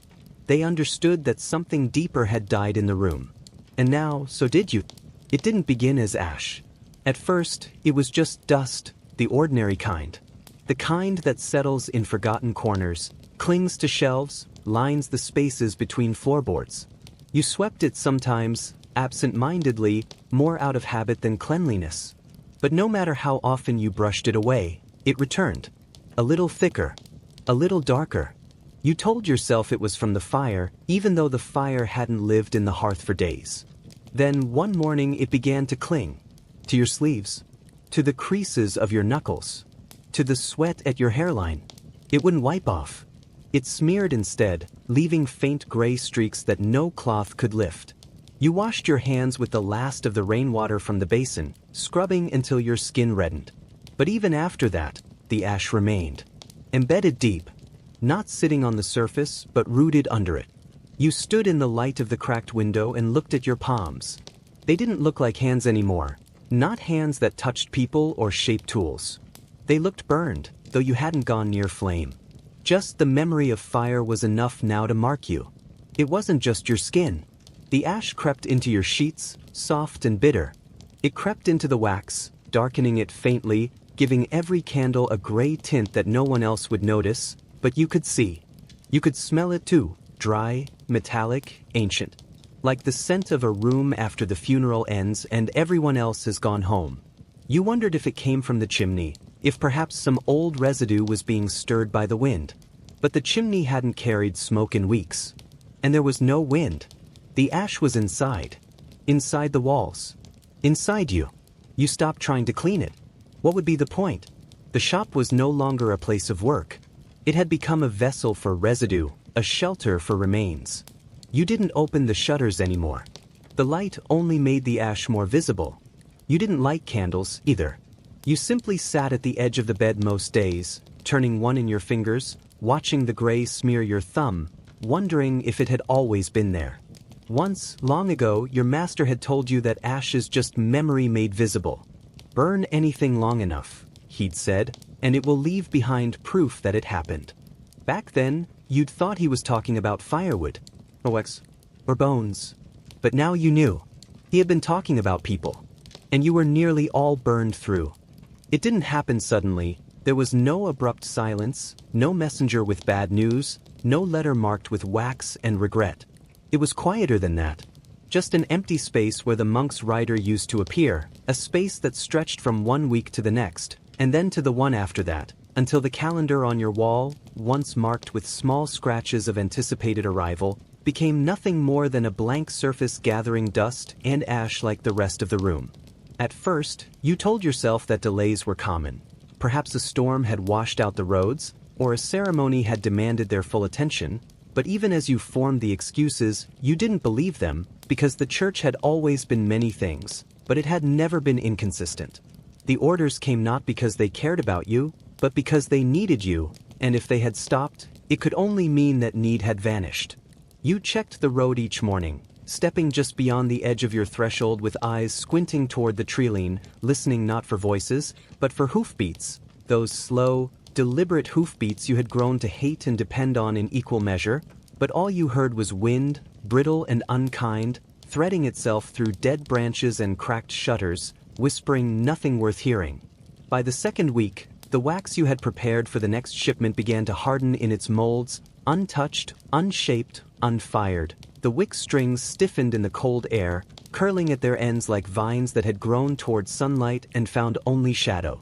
They understood that something deeper had died in the room. And now, so did you. It didn't begin as ash. At first, it was just dust, the ordinary kind. The kind that settles in forgotten corners, clings to shelves, lines the spaces between floorboards. You swept it sometimes, absent-mindedly, more out of habit than cleanliness. But no matter how often you brushed it away, it returned. A little thicker. A little darker. You told yourself it was from the fire, even though the fire hadn't lived in the hearth for days. Then one morning it began to cling. To your sleeves. To the creases of your knuckles. To the sweat at your hairline. It wouldn't wipe off. It smeared instead, leaving faint gray streaks that no cloth could lift. You washed your hands with the last of the rainwater from the basin, scrubbing until your skin reddened. But even after that, the ash remained. Embedded deep. Not sitting on the surface, but rooted under it. You stood in the light of the cracked window and looked at your palms. They didn't look like hands anymore. Not hands that touched people or shaped tools. They looked burned, though you hadn't gone near flame. Just the memory of fire was enough now to mark you. It wasn't just your skin. The ash crept into your sheets, soft and bitter. It crept into the wax, darkening it faintly, giving every candle a gray tint that no one else would notice, but you could see. You could smell it too, dry, metallic, ancient. Like the scent of a room after the funeral ends and everyone else has gone home. You wondered if it came from the chimney, if perhaps some old residue was being stirred by the wind. But the chimney hadn't carried smoke in weeks. And there was no wind. The ash was inside. Inside the walls. Inside you. You stopped trying to clean it. What would be the point? The shop was no longer a place of work. It had become a vessel for residue, a shelter for remains. You didn't open the shutters anymore. The light only made the ash more visible. You didn't light candles, either. You simply sat at the edge of the bed most days, turning one in your fingers, watching the gray smear your thumb, wondering if it had always been there. Once, long ago, your master had told you that ash is just memory made visible. "Burn anything long enough," he'd said, "and it will leave behind proof that it happened." Back then, you'd thought he was talking about firewood, or wicks, or bones. But now you knew. He had been talking about people. And you were nearly all burned through. It didn't happen suddenly. There was no abrupt silence, no messenger with bad news, no letter marked with wax and regret. It was quieter than that. Just an empty space where the monk's rider used to appear, a space that stretched from one week to the next, and then to the one after that, until the calendar on your wall, once marked with small scratches of anticipated arrival, became nothing more than a blank surface gathering dust and ash like the rest of the room. At first, you told yourself that delays were common. Perhaps a storm had washed out the roads, or a ceremony had demanded their full attention, but even as you formed the excuses, you didn't believe them, because the church had always been many things, but it had never been inconsistent. The orders came not because they cared about you, but because they needed you, and if they had stopped, it could only mean that need had vanished. You checked the road each morning, stepping just beyond the edge of your threshold with eyes squinting toward the treeline, listening not for voices, but for hoofbeats, those slow, deliberate hoofbeats you had grown to hate and depend on in equal measure, but all you heard was wind, brittle and unkind, threading itself through dead branches and cracked shutters, whispering nothing worth hearing. By the second week, the wax you had prepared for the next shipment began to harden in its molds, untouched, unshaped, unfired. The wick strings stiffened in the cold air, curling at their ends like vines that had grown toward sunlight and found only shadow.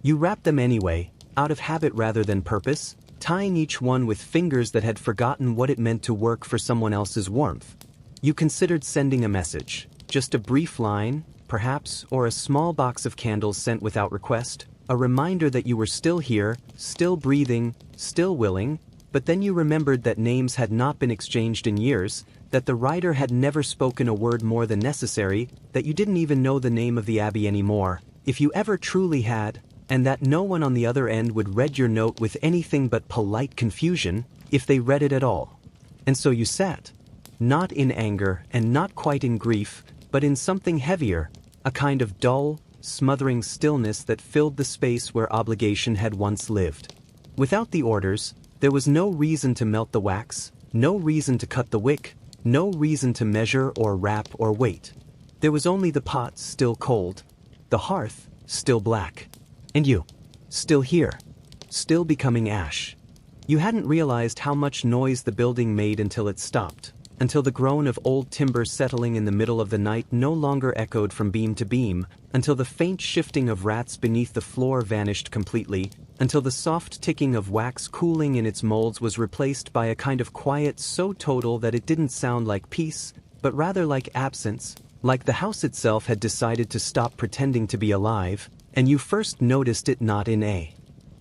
You wrapped them anyway, out of habit rather than purpose, tying each one with fingers that had forgotten what it meant to work for someone else's warmth. You considered sending a message, just a brief line, perhaps, or a small box of candles sent without request, a reminder that you were still here, still breathing, still willing, but then you remembered that names had not been exchanged in years, that the writer had never spoken a word more than necessary, that you didn't even know the name of the abbey anymore, if you ever truly had, and that no one on the other end would read your note with anything but polite confusion, if they read it at all. And so you sat, not in anger and not quite in grief, but in something heavier, a kind of dull, smothering stillness that filled the space where obligation had once lived. Without the orders, there was no reason to melt the wax, no reason to cut the wick, no reason to measure or wrap or wait. There was only the pot still cold, the hearth still black, and you, still here, still becoming ash. You hadn't realized how much noise the building made until it stopped, until the groan of old timber settling in the middle of the night no longer echoed from beam to beam, until the faint shifting of rats beneath the floor vanished completely, until the soft ticking of wax cooling in its molds was replaced by a kind of quiet so total that it didn't sound like peace, but rather like absence, like the house itself had decided to stop pretending to be alive, and you first noticed it not in a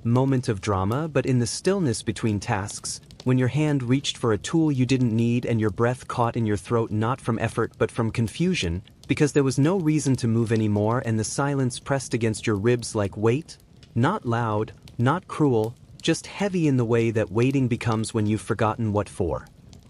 moment of drama but in the stillness between tasks, when your hand reached for a tool you didn't need and your breath caught in your throat not from effort but from confusion, because there was no reason to move anymore and the silence pressed against your ribs like weight, not loud, not cruel, just heavy in the way that waiting becomes when you've forgotten what for.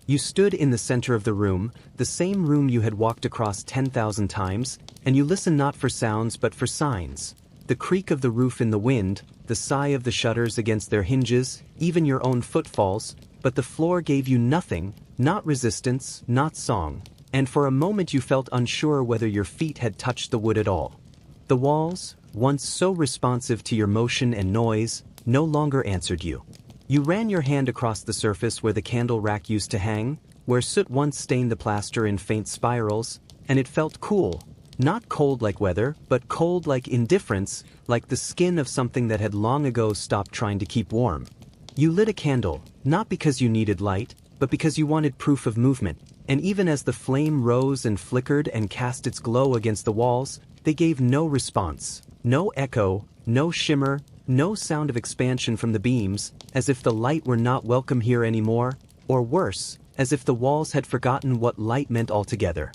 You stood in the center of the room, the same room you had walked across 10,000 times, and you listened not for sounds but for signs. The creak of the roof in the wind, the sigh of the shutters against their hinges, even your own footfalls, but the floor gave you nothing, not resistance, not song, and for a moment you felt unsure whether your feet had touched the wood at all. The walls, once so responsive to your motion and noise, no longer answered you. You ran your hand across the surface where the candle rack used to hang, where soot once stained the plaster in faint spirals, and it felt cool. Not cold like weather, but cold like indifference, like the skin of something that had long ago stopped trying to keep warm. You lit a candle, not because you needed light, but because you wanted proof of movement, and even as the flame rose and flickered and cast its glow against the walls, they gave no response, no echo, no shimmer, no sound of expansion from the beams, as if the light were not welcome here anymore, or worse, as if the walls had forgotten what light meant altogether.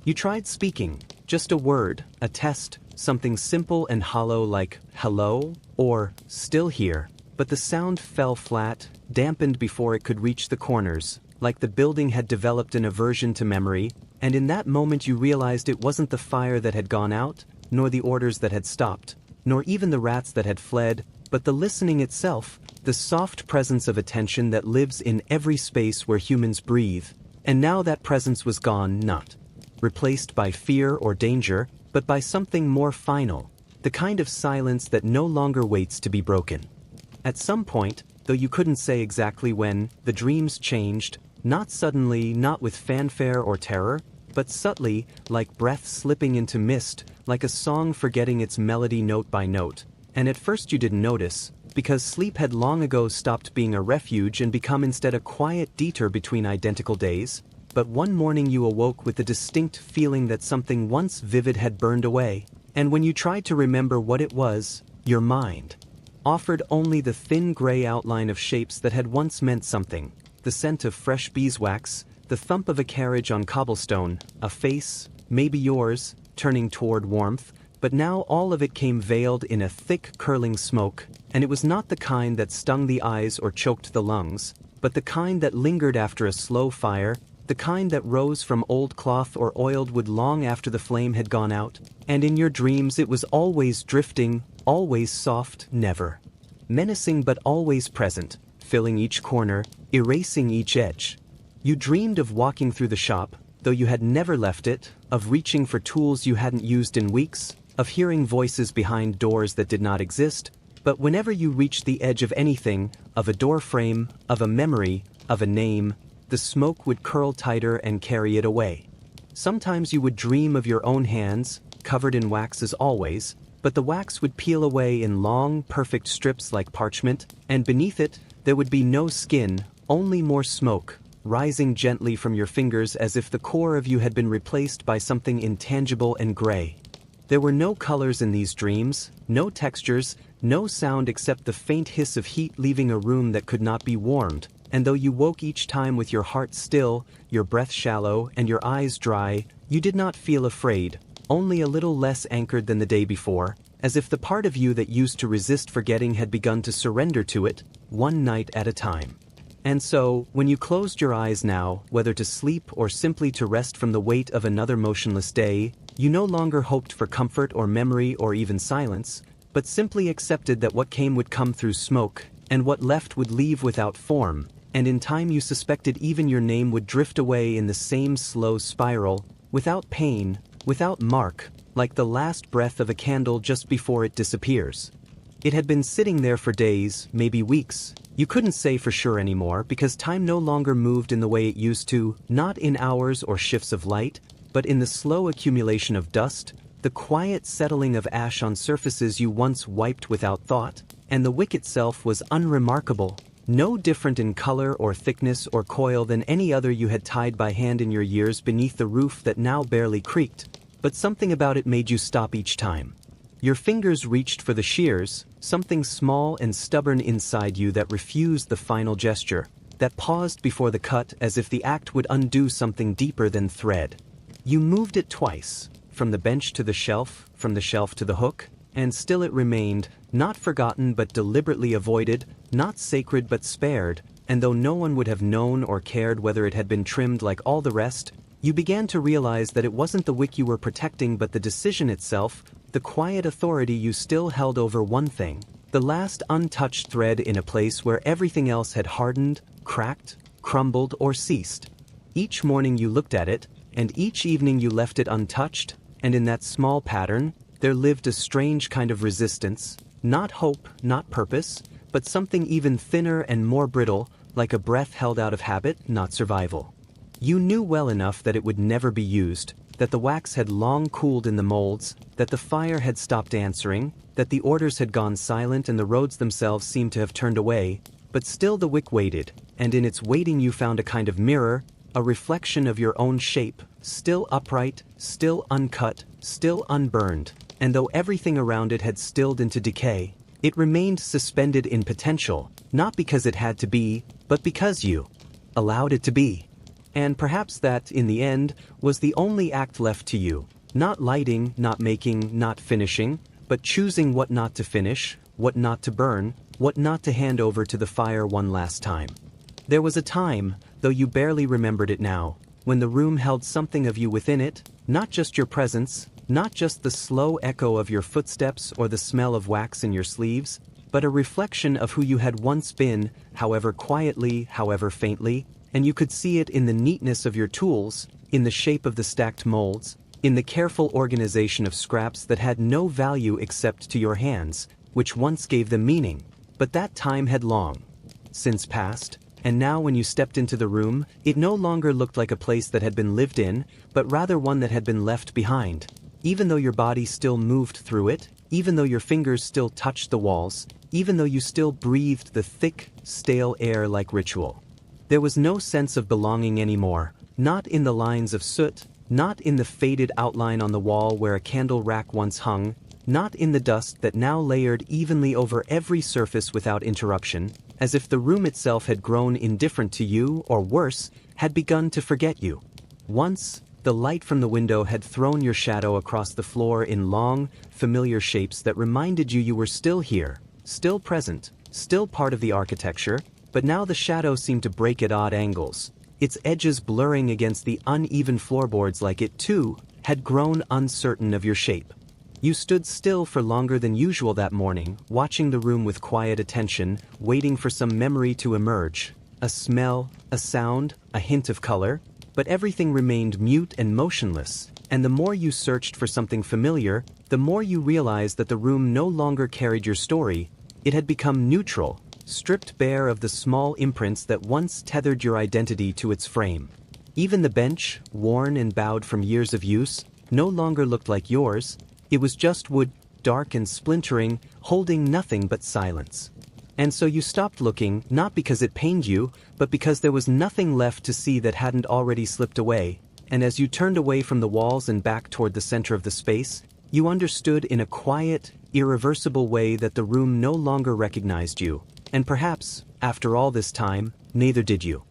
You tried speaking, just a word, a test, something simple and hollow like hello or still here, but the sound fell flat, dampened before it could reach the corners, like the building had developed an aversion to memory, and in that moment you realized it wasn't the fire that had gone out, nor the orders that had stopped, nor even the rats that had fled, but the listening itself, the soft presence of attention that lives in every space where humans breathe. And now that presence was gone, not replaced by fear or danger, but by something more final, the kind of silence that no longer waits to be broken. At some point, though you couldn't say exactly when, the dreams changed, not suddenly, not with fanfare or terror, but subtly, like breath slipping into mist, like a song forgetting its melody note by note. And at first you didn't notice, because sleep had long ago stopped being a refuge and become instead a quiet detour between identical days. But one morning you awoke with the distinct feeling that something once vivid had burned away, and when you tried to remember what it was, your mind offered only the thin gray outline of shapes that had once meant something, the scent of fresh beeswax, the thump of a carriage on cobblestone, a face, maybe yours, turning toward warmth, but now all of it came veiled in a thick curling smoke, and it was not the kind that stung the eyes or choked the lungs, but the kind that lingered after a slow fire, the kind that rose from old cloth or oiled wood long after the flame had gone out, and in your dreams it was always drifting, always soft, never menacing but always present, filling each corner, erasing each edge. You dreamed of walking through the shop, though you had never left it, of reaching for tools you hadn't used in weeks, of hearing voices behind doors that did not exist, but whenever you reached the edge of anything, of a door frame, of a memory, of a name, the smoke would curl tighter and carry it away. Sometimes you would dream of your own hands, covered in wax as always, but the wax would peel away in long, perfect strips like parchment, and beneath it, there would be no skin, only more smoke, rising gently from your fingers as if the core of you had been replaced by something intangible and gray. There were no colors in these dreams, no textures, no sound except the faint hiss of heat leaving a room that could not be warmed. And though you woke each time with your heart still, your breath shallow, and your eyes dry, you did not feel afraid, only a little less anchored than the day before, as if the part of you that used to resist forgetting had begun to surrender to it, one night at a time. And so, when you closed your eyes now, whether to sleep or simply to rest from the weight of another motionless day, you no longer hoped for comfort or memory or even silence, but simply accepted that what came would come through smoke, and what left would leave without form. And in time you suspected even your name would drift away in the same slow spiral, without pain, without mark, like the last breath of a candle just before it disappears. It had been sitting there for days, maybe weeks. You couldn't say for sure anymore because time no longer moved in the way it used to, not in hours or shifts of light, but in the slow accumulation of dust, the quiet settling of ash on surfaces you once wiped without thought, and the wick itself was unremarkable. No different in color or thickness or coil than any other you had tied by hand in your years beneath the roof that now barely creaked, but something about it made you stop each time. Your fingers reached for the shears, something small and stubborn inside you that refused the final gesture, that paused before the cut as if the act would undo something deeper than thread. You moved it twice, from the bench to the shelf, from the shelf to the hook, and still it remained, not forgotten but deliberately avoided, not sacred but spared, and though no one would have known or cared whether it had been trimmed like all the rest, you began to realize that it wasn't the wick you were protecting but the decision itself, the quiet authority you still held over one thing, the last untouched thread in a place where everything else had hardened, cracked, crumbled, or ceased. Each morning you looked at it, and each evening you left it untouched, and in that small pattern, there lived a strange kind of resistance, not hope, not purpose, but something even thinner and more brittle, like a breath held out of habit, not survival. You knew well enough that it would never be used, that the wax had long cooled in the molds, that the fire had stopped answering, that the orders had gone silent and the roads themselves seemed to have turned away, but still the wick waited, and in its waiting you found a kind of mirror, a reflection of your own shape, still upright, still uncut, still unburned, and though everything around it had stilled into decay, it remained suspended in potential, not because it had to be, but because you allowed it to be. And perhaps that, in the end, was the only act left to you, not lighting, not making, not finishing, but choosing what not to finish, what not to burn, what not to hand over to the fire one last time. There was a time, though you barely remembered it now, when the room held something of you within it, not just your presence, not just the slow echo of your footsteps or the smell of wax in your sleeves, but a reflection of who you had once been, however quietly, however faintly, and you could see it in the neatness of your tools, in the shape of the stacked molds, in the careful organization of scraps that had no value except to your hands, which once gave them meaning. But that time had long since passed, and now when you stepped into the room, it no longer looked like a place that had been lived in, but rather one that had been left behind. Even though your body still moved through it, even though your fingers still touched the walls, even though you still breathed the thick, stale air like ritual. There was no sense of belonging anymore, not in the lines of soot, not in the faded outline on the wall where a candle rack once hung, not in the dust that now layered evenly over every surface without interruption, as if the room itself had grown indifferent to you, or worse, had begun to forget you. Once, the light from the window had thrown your shadow across the floor in long, familiar shapes that reminded you were still here, still present, still part of the architecture, but now the shadow seemed to break at odd angles, its edges blurring against the uneven floorboards like it, too, had grown uncertain of your shape. You stood still for longer than usual that morning, watching the room with quiet attention, waiting for some memory to emerge, a smell, a sound, a hint of color, but everything remained mute and motionless, and the more you searched for something familiar, the more you realized that the room no longer carried your story. It had become neutral, stripped bare of the small imprints that once tethered your identity to its frame. Even the bench, worn and bowed from years of use, no longer looked like yours. It was just wood, dark and splintering, holding nothing but silence. And so you stopped looking, not because it pained you, but because there was nothing left to see that hadn't already slipped away, and as you turned away from the walls and back toward the center of the space, you understood in a quiet, irreversible way that the room no longer recognized you, and perhaps, after all this time, neither did you.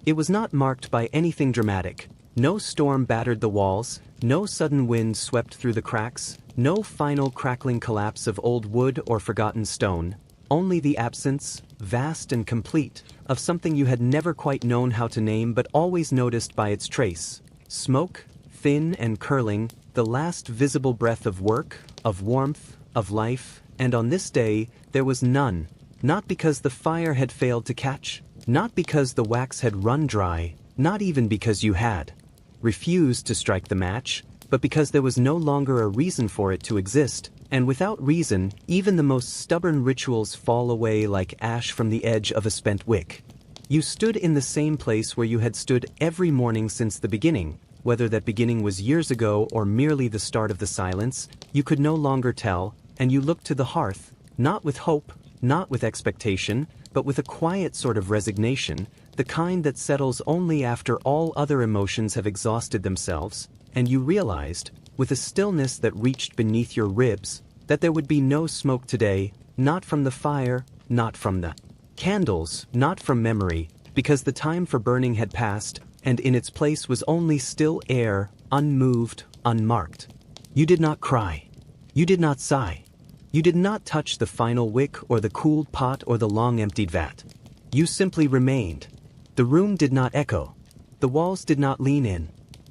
It was not marked by anything dramatic. No storm battered the walls, no sudden wind swept through the cracks, no final crackling collapse of old wood or forgotten stone, only the absence, vast and complete, of something you had never quite known how to name but always noticed by its trace. Smoke, thin and curling, the last visible breath of work, of warmth, of life, and on this day, there was none, not because the fire had failed to catch, not because the wax had run dry, not even because you had refused to strike the match, but because there was no longer a reason for it to exist, and without reason, even the most stubborn rituals fall away like ash from the edge of a spent wick. You stood in the same place where you had stood every morning since the beginning. Whether that beginning was years ago or merely the start of the silence, you could no longer tell, and you looked to the hearth, not with hope, not with expectation, but with a quiet sort of resignation, the kind that settles only after all other emotions have exhausted themselves, and you realized, with a stillness that reached beneath your ribs, that there would be no smoke today, not from the fire, not from the candles, not from memory, because the time for burning had passed, and in its place was only still air, unmoved, unmarked. You did not cry. You did not sigh. You did not touch the final wick or the cooled pot or the long-emptied vat. You simply remained. The room did not echo. The walls did not lean in.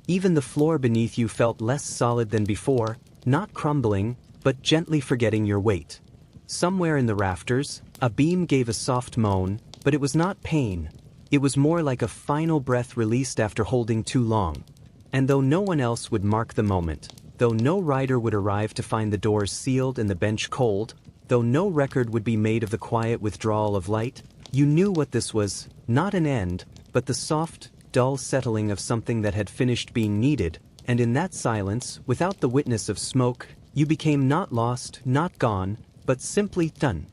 Even the floor beneath you felt less solid than before, not crumbling, but gently forgetting your weight. Somewhere in the rafters, a beam gave a soft moan, but it was not pain. It was more like a final breath released after holding too long. And though no one else would mark the moment, though no rider would arrive to find the doors sealed and the bench cold, though no record would be made of the quiet withdrawal of light, you knew what this was, not an end, but the soft, dull settling of something that had finished being needed, and in that silence, without the witness of smoke, you became not lost, not gone, but simply done.